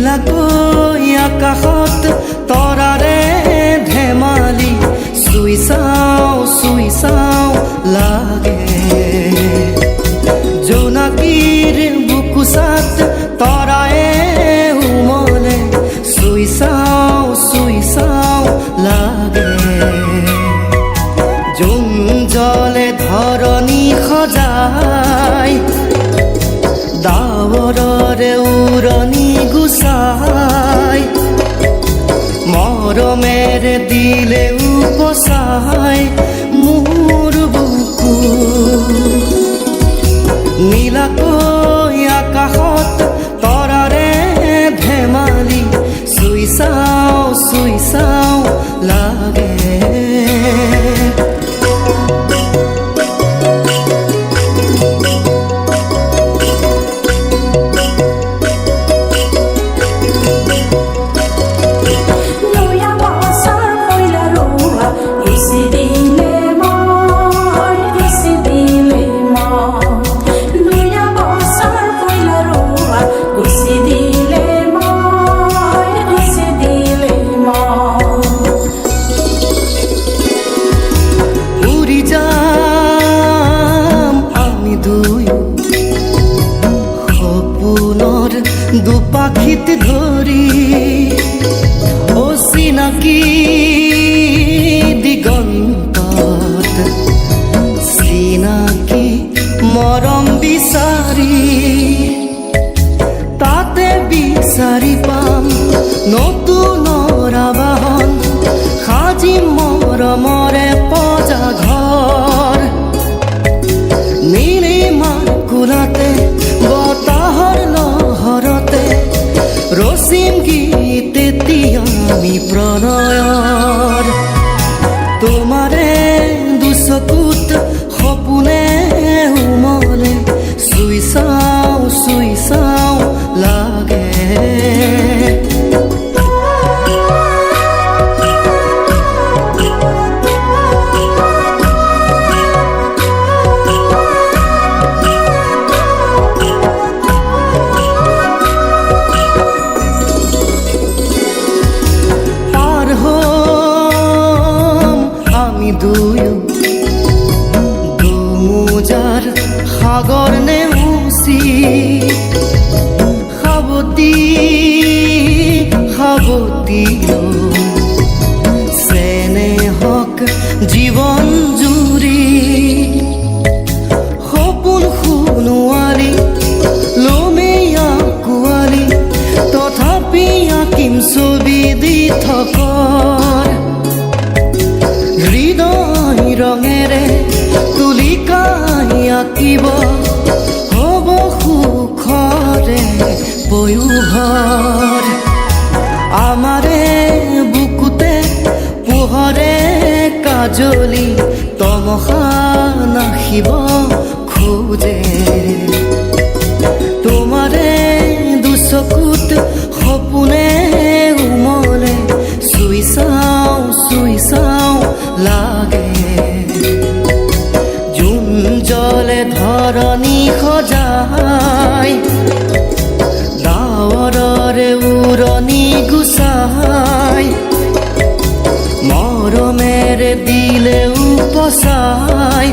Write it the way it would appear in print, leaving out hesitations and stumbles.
নীলাকৈ আকাশত তৰাৰে ধেমালি চুই চাওঁ লাগে জোনাকীৰ বুকুচাত তৰায়ে উমলে চুই চাওঁ লাগে জোন জলে ধৰণী সজাই ডাৱৰৰে উৰণি গুচাই মৰমেৰে দিলে উপচাই মোৰ বুকু নীলাকৈ আকাশত তৰাৰে ধেমালি চুই চাওঁ লাগে দুপাখিত ধৰি অচিনাকি দিগন্তত চিনাকি মৰম বিচাৰি তাতে বিচাৰি পাম নতুনৰ আবাহন সাজি মৰমৰে পজা ঘৰ নীলিমাৰ কোলাতে বতাহৰ লহৰতে ৰচিম গীত এতিয়া আমি প্ৰণয়ৰ তোমাৰে দুচকুত সপোনে উমলে চুই চাওঁ লাগে দুমোজাৰ সাগৰ নেউচি সাৱতি চেনেহক জীৱন জুৰি সপোন সোণোৱালী লমেয়া কোৱালী তথাপি আঁকিম ছবি দি থকৰ হৃদয় ৰঙেৰে তুলিকাই আঁকিব হ'ব সুখৰে পয়োভৰ আমাৰে বুকুতে পোহৰে কাজলি তমসা নাখিব খোজে তোমাৰে দুচকুত সপোনে উমলে চুই চাওঁ লাগে জোন জলে ধৰণী সজাই ডাৱৰৰে উৰণি গুচাই মৰমেৰে দিলে উপচাই